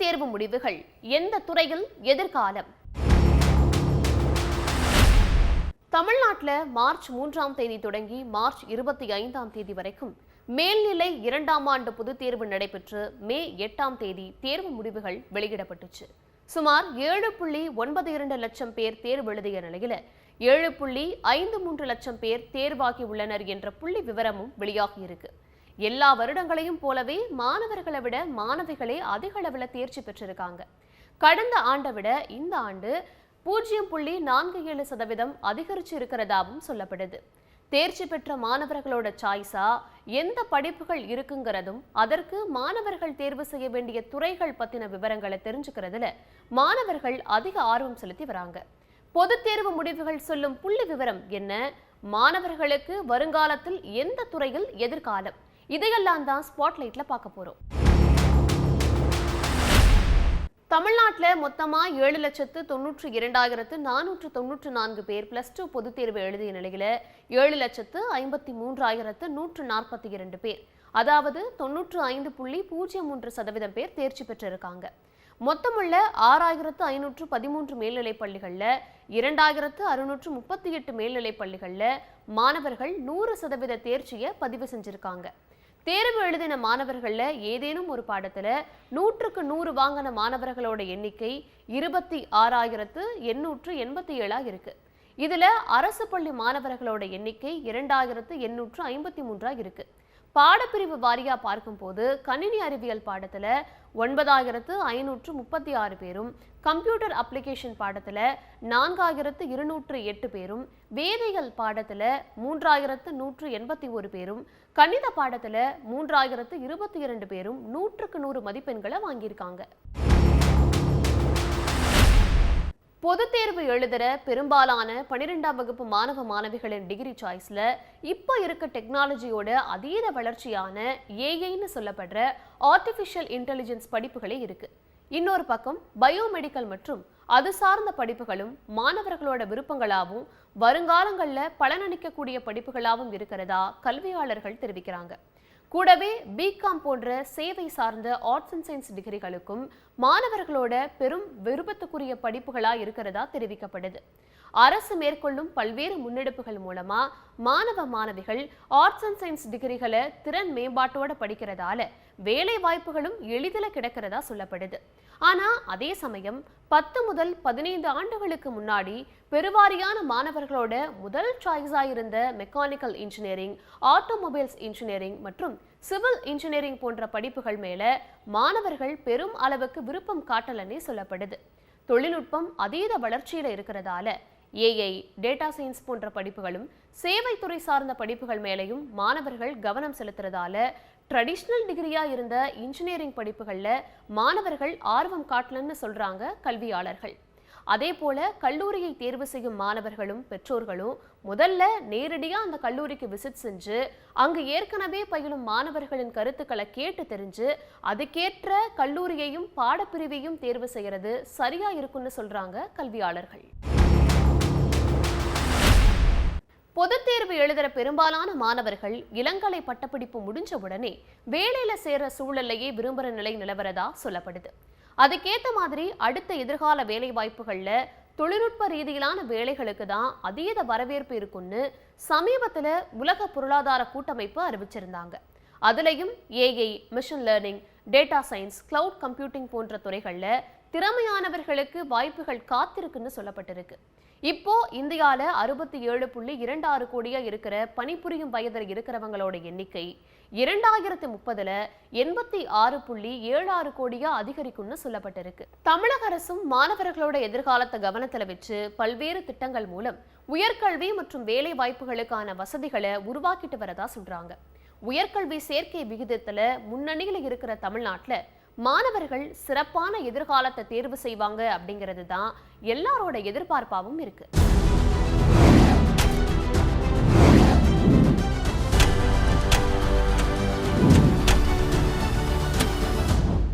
தேர்வு முடிவுகள் எந்த துறையில் எதிர்காலம்? தமிழ்நாட்டில் மார்ச் 3ஆம் தேதி தொடங்கி மார்ச் 25ஆம் தேதி வரைக்கும் மேல்நிலை 2ஆம் ஆண்டு பொதுத் தேர்வு நடைபெற்று மே 8ஆம் தேதி தேர்வு முடிவுகள் வெளியிடப்பட்டுச்சு. சுமார் 7.92 லட்சம் பேர் தேர்வு எழுதிய நிலையில 7.53 லட்சம் பேர் தேர்வாகி உள்ளனர் என்ற புள்ளி விவரமும் வெளியாகியிருக்கு. எல்லா வருடங்களையும் போலவே மாணவர்களை விட மாணவிகளே அதிக அளவில் தேர்ச்சி பெற்றிருக்காங்க. கடந்த ஆண்டை விட இந்த ஆண்டு 0.47% அதிகரிச்சு இருக்கிறதாவும் சொல்லப்படுது. தேர்ச்சி பெற்ற மாணவர்களோட சாய்ஸா எந்த படிப்புகள் இருக்குங்கிறதும் அதற்கு மாணவர்கள் தேர்வு செய்ய வேண்டிய துறைகள் பத்தின விவரங்களை தெரிஞ்சுக்கிறதுல மாணவர்கள் அதிக ஆர்வம் செலுத்தி வராங்க. பொதுத் தேர்வு முடிவுகள் சொல்லும் புள்ளி விவரம் என்ன? மாணவர்களுக்கு வருங்காலத்தில் எந்த துறையில் எதிர்காலம்? இதையெல்லாம் தான் ஸ்பாட்லைட்ல பார்க்க போறோம். தமிழ்நாட்டில் மொத்தமா 7,92,494 பேர் +2 பொதுத் தேர்வு எழுதிய நிலையில 7,53,142 பேர், அதாவது 95.03% பேர் தேர்ச்சி பெற்றிருக்காங்க. மொத்தமுள்ள 6,513 மேல்நிலைப் பள்ளிகள்ல 2,638 மேல்நிலைப் பள்ளிகள்ல மாணவர்கள் 100% தேர்ச்சியை பதிவு செஞ்சிருக்காங்க. தேர்வு எழுதின மாணவர்கள்ல ஏதேனும் ஒரு பாடத்துல 100க்கு 100 வாங்கின மாணவர்களோட எண்ணிக்கை 26,887 இருக்கு. இதுல அரசு பள்ளி மாணவர்களோட எண்ணிக்கை 2,853 இருக்கு. பாடப்பிரிவு வாரியா பார்க்கும் போது கணினி அறிவியல் பாடத்துல 9,536 பேரும், கம்ப்யூட்டர் அப்ளிகேஷன் பாடத்துல 4,208 பேரும், வேதியியல் பாடத்துல 3,181 பேரும், கணித பாடத்துல 3,022 பேரும் 100க்கு 100 மதிப்பெண்களை வாங்கியிருக்காங்க. பொதுத் தேர்வு எழுதுற பெரும்பாலான 12ஆம் வகுப்பு மாணவ மாணவிகளின் டிகிரி சாய்ஸ்ல இப்போ இருக்க டெக்னாலஜியோட அதீத வளர்ச்சியான ஏஐன்னு சொல்லப்படுற ஆர்டிஃபிஷியல் இன்டெலிஜென்ஸ் படிப்புகளே இருக்கு. இன்னொரு பக்கம் பயோமெடிக்கல் மற்றும் அது சார்ந்த படிப்புகளும் மாணவர்களோட விருப்பங்களாகவும் வருங்காலங்களில் பலனளிக்கக்கூடிய படிப்புகளாகவும் இருக்கிறதா கல்வியாளர்கள் தெரிவிக்கிறாங்க. கூடவே பிகாம் போன்ற சேவை சார்ந்த ஆர்ட்ஸ் அண்ட் சயின்ஸ் டிகிரிகளுக்கும் மாணவர்களோட பெரும் விருப்பத்துக்குரிய படிப்புகளா இருக்கிறதா தெரிவிக்கப்படுது. அரசு மேற்கொள்ளும் பல்வேறு முன்னெடுப்புகள் மூலமா மாணவ மாணவிகள் ஆர்ட்ஸ் அண்ட் சயின்ஸ் டிகிரிகளை திறன் மேம்பாட்டோட படிக்கிறதால வேலை வாய்ப்புகளும் எளிதில் கிடைக்கிறதா சொல்லப்படுது. ஆனா அதே சமயம் 10 முதல் 15 ஆண்டுகளுக்கு முன்னாடி பெருவாரியான மாணவர்களோட முதல் சாய்ஸா இருந்த மெக்கானிக்கல் இன்ஜினியரிங், ஆட்டோமொபைல்ஸ் இன்ஜினியரிங் மற்றும் சிவில் இன்ஜினியரிங் போன்ற படிப்புகள் மேல மாணவர்கள் பெரும் அளவுக்கு விருப்பம் காட்டலன்னே சொல்லப்படுது. தொழில்நுட்பம் அதீத வளர்ச்சியில இருக்கிறதால ஏஐ, டேட்டா சயின்ஸ் போன்ற படிப்புகளும் சேவைத்துறை சார்ந்த படிப்புகள் மேலையும் மாணவர்கள் கவனம் செலுத்துறதால ட்ரெடிஷ்னல் டிகிரியா இருந்த இன்ஜினியரிங் படிப்புகள்ல மாணவர்கள் ஆர்வம் காட்டலன்னு சொல்றாங்க கல்வியாளர்கள். அதே போல கல்லூரியை தேர்வு செய்யும் மாணவர்களும் பெற்றோர்களும் முதல்ல நேரடியா அந்த கல்லூரிக்கு விசிட் செஞ்சு அங்கு ஏற்கனவே பயிலும் மாணவர்களின் கருத்துக்களை கேட்டு தெரிஞ்சு அதுக்கேற்ற கல்லூரியையும் பாடப்பிரிவையும் தேர்வு செய்யறது சரியா இருக்குன்னு சொல்றாங்க கல்வியாளர்கள். பொதுத் தேர்வு எழுதுற பெரும்பாலான மாணவர்கள் இளங்கலை பட்டப்படிப்பு முடிஞ்ச உடனே வேலையில சேர சூழலையே விரும்புற நிலை நிலவரதா சொல்லப்படுது. அதுக்கேற்ற மாதிரி அடுத்த எதிர்கால வேலை வாய்ப்புகள்ல தொழில்நுட்ப ரீதியிலான வேலைகளுக்கு தான் அதீத வரவேற்பு இருக்குன்னு சமீபத்துல உலக பொருளாதார கூட்டமைப்பு அறிவிச்சிருந்தாங்க. அதுலயும் AI, machine learning, data science, cloud computing போன்ற துறைகள்ல திறமையானவர்களுக்கு வாய்ப்புகள் காத்திருக்குன்னு சொல்லப்பட்டிருக்கு. இப்போ இந்தியால 67.26 கோடியா இருக்கிற பணிபுரியும் வயதில் இருக்கிறவங்களோட எண்ணிக்கை 2030ல 86.76 கோடியா அதிகரிக்கும்னு சொல்லப்பட்டிருக்கு. தமிழக அரசும் மாணவர்களோட எதிர்காலத்தை கவனத்துல வச்சு பல்வேறு திட்டங்கள் மூலம் உயர்கல்வி மற்றும் வேலை வாய்ப்புகளுக்கான வசதிகளை உருவாக்கிட்டு வரதா சொல்றாங்க. உயர்கல்வி சேர்க்கை விகிதத்துல முன்னணியில இருக்கிற தமிழ்நாட்டில் மாணவர்கள் சிறப்பான எதிர்காலத்தை தேர்வு செய்வாங்க அப்படிங்கிறது தான் எல்லாரோட எதிர்பார்ப்பாகவும் இருக்கு.